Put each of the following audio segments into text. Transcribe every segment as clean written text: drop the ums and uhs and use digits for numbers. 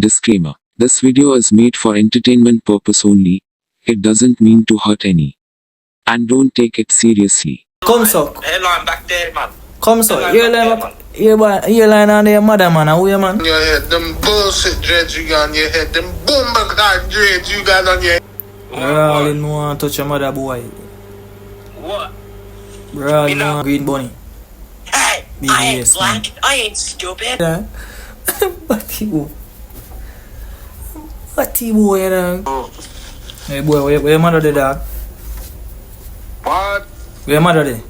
Disclaimer. This video is made for entertainment purpose only. It doesn't mean to hurt any. And don't take it seriously. Come so. Headline back there, man. Come so. You're lying on your mother, man. How you, man? Your head, them bullshit dreads you got on your head, them boomba clock dreads you got on your head. Bro, I didn't want to touch your mother, boy. What? Bro, you know green bunny. Hey, Big I ain't yes, black. man. I ain't stupid. Yeah. Batty boy. Batty boy, you know. Hey, boy, where your mother there, dog? What? Where your mother there?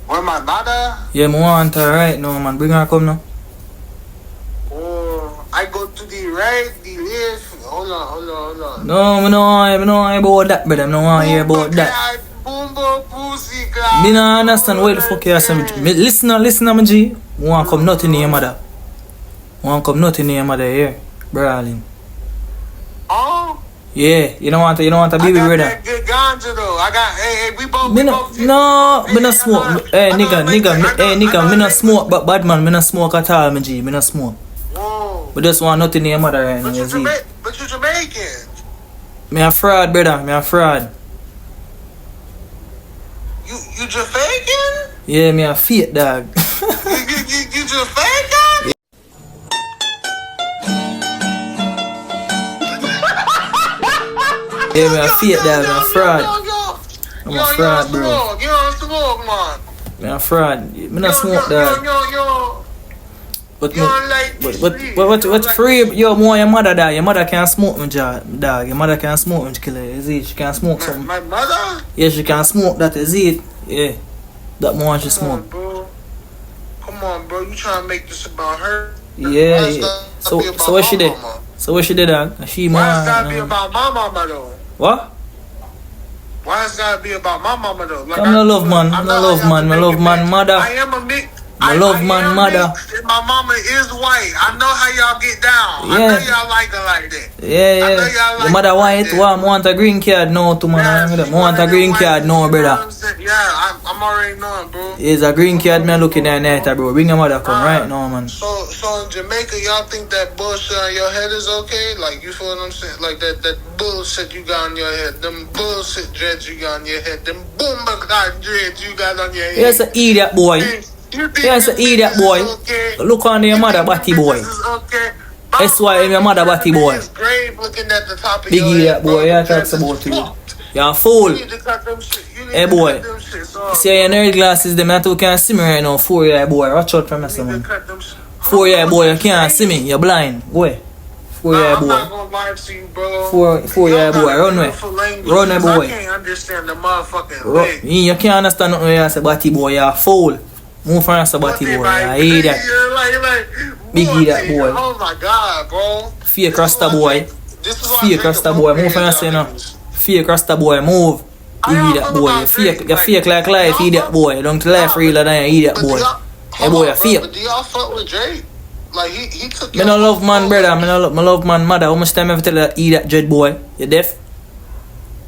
Where my mother? Yeah, I want her right now, man. Bring her come now. Oh, I go to the right, the left. Hold on. No, I don't want about that, brother. I don't want to hear about that. Boomba pussy clap. Me not understand what the fuck you are saying. Listen now, my G. I want to come nothing near your mother. I want to come nothing near your mother here. Brawling. Oh? Yeah, you don't want to be with brother. That good ganja though. I got, hey, we both. Me no smoke. Hey, nigga, me no smoke, but bad man, me no smoke at all, my G. Me no smoke. Whoa. But just want nothing near your mother right now, you see. But you Jamaican. Me a fraud, brother. Me a fraud. You Jamaican? Yeah, me a fake dog. You Jamaican? Yeah, me a fake dog. Me a fraud. I'm a fraud, bro. You don't smoke, man. Me a fraud. Me no smoke, dog. But what free? Yo, more your mother, dog. Your mother can't smoke, me, dog. Your mother can't smoke, me, killer. Is it? She can't smoke something. My mother? Yeah, she can't smoke. That is it. Yeah, that more she smoke. Come on, bro. You trying to make this about her? Yeah. So what she did? So what she did, dog? She more. Why it's gotta be about my mama though? What? Why it's gotta be about my mama though? Like, I'm no love man. I love man mother. I am a mix. I love man mother. My mama is white. I know how y'all get down. I know y'all like her like that. Yeah. Your mother white. I want a green card now, to man. I want a green card now, brother. Yeah, I'm already knowing, bro. It's a green card, man. Looking at night, bro. Bring your mother come right now, man. So in Jamaica, y'all think that bullshit on your head is okay? Like, you feel what I'm saying? Like that bullshit you got on your head, them bullshit dreads you got on your head, them boomba clock dreads you got on your head. Yes, an idiot boy. Yes, an idiot boy. Look on your mother, batty boy. That's why your mother, batty boy. Big idiot boy, yeah, talks about you. You're a fool. Hey boy, see your nerd glasses, them you can't see me right now. 4-year boy, watch out for me, man. 4-year boy, you can't see me, you're blind. Go away. 4-year boy. 4-year boy, run away. Run away, boy. I can't understand the motherfucking leg. You can't understand nothing when you say batty boy, you're a fool. Move from us, batty boy, you're an idiot. Big idiot boy. Oh my god, bro. Fake Rasta boy. Fake Rasta boy, move from us, you know. Fake Rasta boy, move. Idiot boy, you fake like life, idiot boy. Don't life realer than you, idiot boy. Hey boy, you fake. But do y'all fuck with Drake? Like he took. Me no love man, brother. Me love man, mother. How much time I tell that idiot dread boy? You deaf?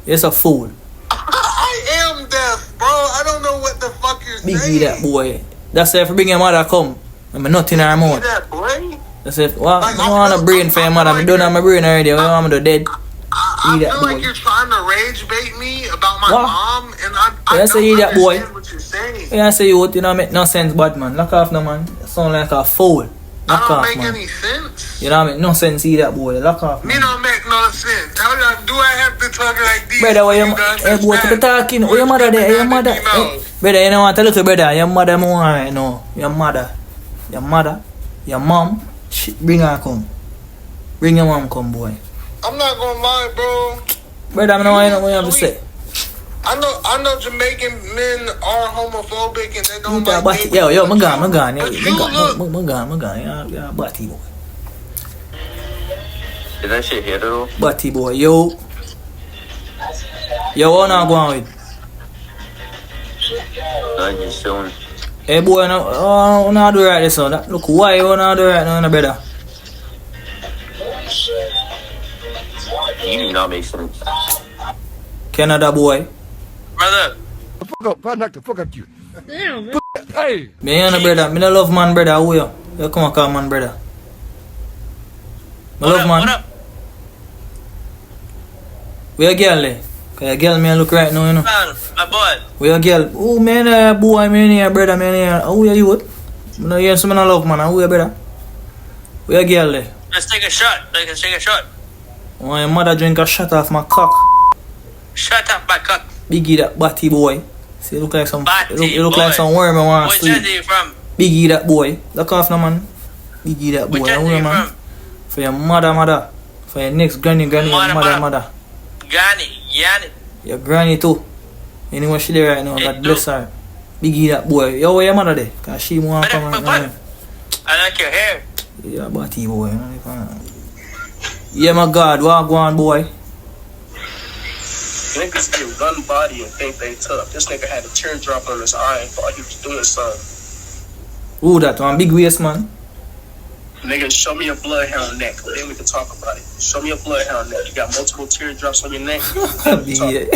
You're a fool. I am deaf, bro. I don't know what the fuck you're Big saying. idiot boy. That's if you bring your mother come. I'm not in her mouth. That boy. That's if what? I don't want a brain for your mother. I don't have my brain already. I want me to dead. I feel like you're trying to rage bait me about my mom, and I don't understand boy. what you're saying. Yeah, say you don't make no sense, bad man. Lock off no man. You sound like a fool. Lock off, I don't make man. any sense. You don't make no sense either, boy. Lock off. Me don't make no sense. How do I have to talk like this? Brother, why you hey boy, keep talking. Oh, your mother there, your mother. Hey, brother, you know what? Look, brother, your mother more right now. Your mother, your mom. Bring her come. Bring your mom come, boy. I'm not gonna lie, bro. Brother, I know what you have to say. I know Jamaican men are homophobic and they don't like me. Yo, my gun. Yeah, batty boy. Is that shit here though? Batty boy, yo, what now going with? No, just soon. Hey boy, no do right this one. Look, why you not do right now, brother? You do not make sense. Canada boy. Brother. Fuck up, I knock the fuck out you. Hey! Me and brother, me no love man brother, who you? You come and call man brother. My love, man. What up? Where your girl there? Cause your girl me look right now, you know. Man, my boy. Where your girl? Oh, man, boy, man, here, brother, man, here. Who are you? I know you some love, man. Who are you, brother? Where your girl there? Let's take a shot. Let's take a shot. Oh, your mother drink a shot off my cock. Shut up, my cock. Biggie that batty boy. See, you look like some. Batty You look boy. like some worm I want Which to sleep. end are you from? Biggie that boy. Look off now, man. Biggie that boy. Which end Who are you man? from? For your mother. For your next granny, mother. Yanni. Your granny too. Anyway, she there right now. Hey, God bless her. Biggie that boy. Yo, where your mother there? Cause she want to come and I like your hair. yeah, batty boy. Yeah, my God. What go on, boy? Niggas get run body and think they tough. This nigga had a teardrop on his eye and thought he was doing something. Who that one? Big waist, man. Nigga, show me a bloodhound neck. Then we can talk about it. Show me a bloodhound neck. You got multiple teardrops on your neck. Yeah.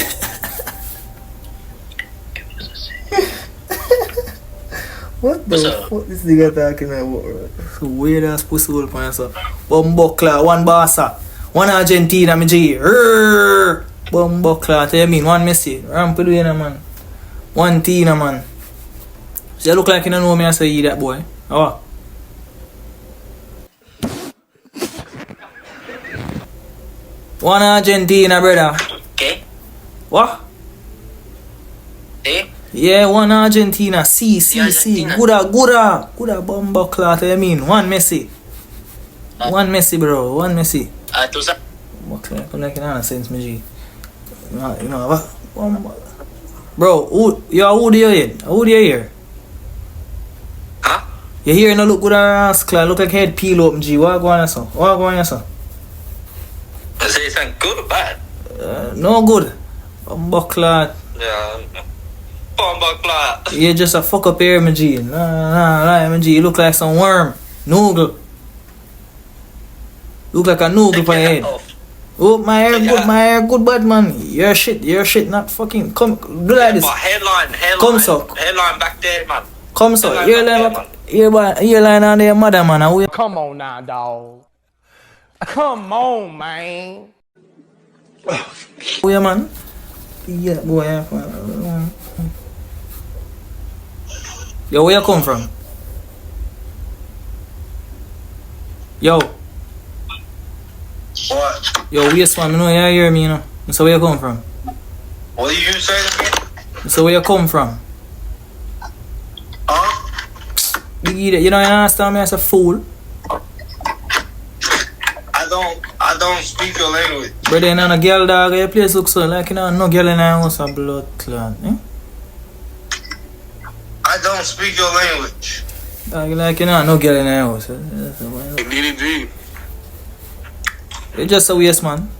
What the fuck this nigga talking about? So weird ass pussy hole for yourself. Bumbuckler, one Barca, one Argentina, me G. Bumbuckler, tell you mean, one Messi. Rampiduena, man. One Tina, man. So you look like you don't know me, I say you that boy. Oh. One Argentina, brother. Okay. What? Eh? Yeah, one Argentina. C. Argentina. Good bumbuckler, tell you mean. One Messi. One Messi, bro. One Messi. Tu sabes. Okay, come like in sense, me G. You know what? Bro, who do you hear? Who do you hear? Huh? You hear no look good ass clad, look like head peel up, G. What go on, son? What go on, son? I say something good or bad? No good. Bumbuckler. Yeah. Bomba You just a fuck up here, my G. Nah, my G. You look like some worm. Noodle. Look like a noodle for your head. Oh, my hair good, bad man. Your shit, not fucking. Come, do like this. Headline. Come, so. Headline back there, man. Come, so. Headline Earline on their mother, man. Who you? Come on now, dog. Come on, man. Who you, man? Yeah, boy. Yo, where you come from? Yo. What? Yo, yes, man. I know you hear me, you know. So where you come from? What do you say again? So where you come from? Huh? You know, you understand me as a fool. I don't speak your language. Brother, you know, no girl, dog. Your place looks so like, you know, no girl in the house a blood clot. Eh? I don't speak your language. Dog, like, you know, no girl in the house. DDG. You're just a waste, man.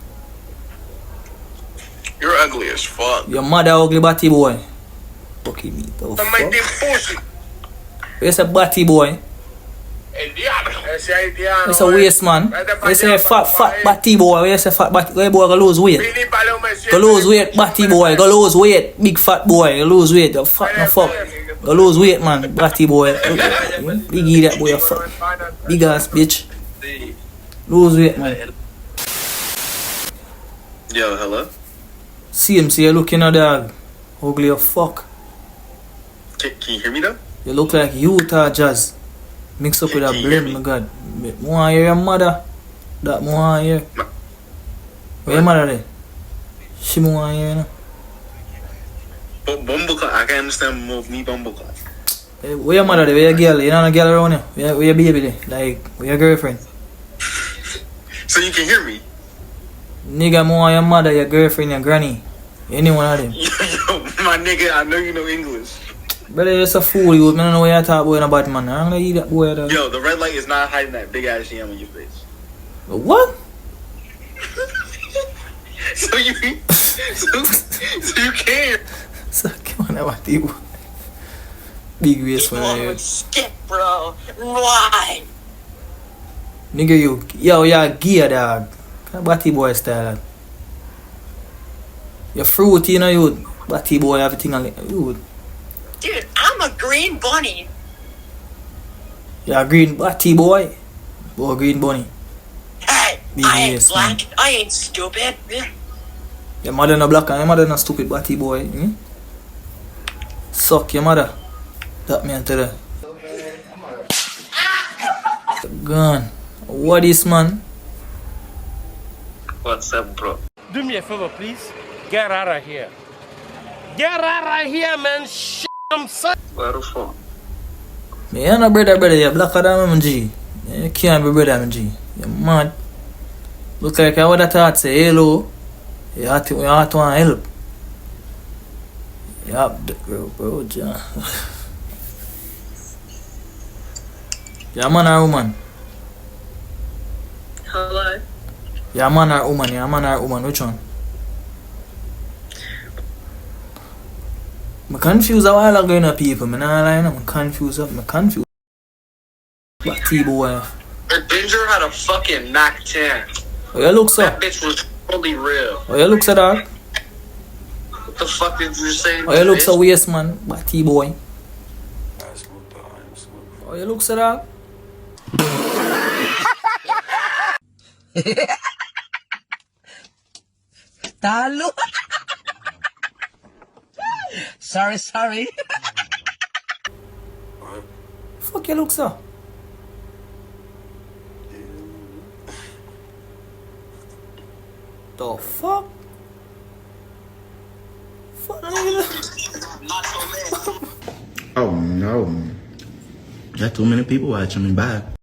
You're ugly as fuck. Your mother ugly batty boy. Fucking me, the I make fuck. this pussy. You're a batty boy. It's a waste, man. You say fat batty boy. You say fat batty boy, go lose weight. Go lose weight, batty boy. Go lose weight, big fat boy. Go lose weight. You fat no fuck. Go lose weight, man, batty boy. Big that boy, you fuck. Big ass bitch. Lose weight, man. Yo, hello? See you looking at dog. Ugly as fuck. Can you hear me though? You look like Utah Jazz. Mix up with a blend, my God. More hear your mother. That more hear. Where your mother there? She more hear, you know. Bumbleclaw, I can understand more of me Bumbleclaw. Hey, where your mother there? Where your girl? You know no girl around here? Where your baby there? Like, where your girlfriend? So you can hear me? Nigga, more your mother, your girlfriend, your granny. Any one of them. Yo, my nigga, I know you know English. Brother, you're just a fool, you. I don't know what you're talking about in a bad man. I'm gonna eat that boy. Yo, the red light is not hiding that big ass yam on your face. What? So you can't. So, come on, what do you? Big waist for you. Skip, bro. Why? Nigga, you're gear, dog. Batty boy style. You're fruity, you know, you. Batty boy, everything on you. Dude, I'm a green bunny. You're a green batty boy. Or green bunny. Hey, Big I ain't waist, man. black. I ain't stupid. Your mother no black and your mother no stupid batty boy. Suck your mother. That me and tell her. Gone. What is, man? What's up, bro? Do me a favor, please. Get out of here. Get out of here, man. Shit, I'm sorry. Where the fuck? Me and a brother, you're blacker than me, G. You can't be brother, me, G. You're mad. Look like I would have thought, say hello. You have to want help. Yup, bro, John. You a man or woman? Hello? You a man or woman? You a man or woman? Which one? I'm confused a while ago, you know, people. I'm not lying, I'm confused. But T-boy. The Ginger had a fucking Mac 10. Oh, you look so. That bitch was totally real. Oh, you look so dark. What the fuck did you say? Oh, you look so waste, man. But T-boy. Oh, you look so dark. Talo. Sorry. Fuck you look so. The fuck? Fuck Oh no. Got too many people watching me. Bye.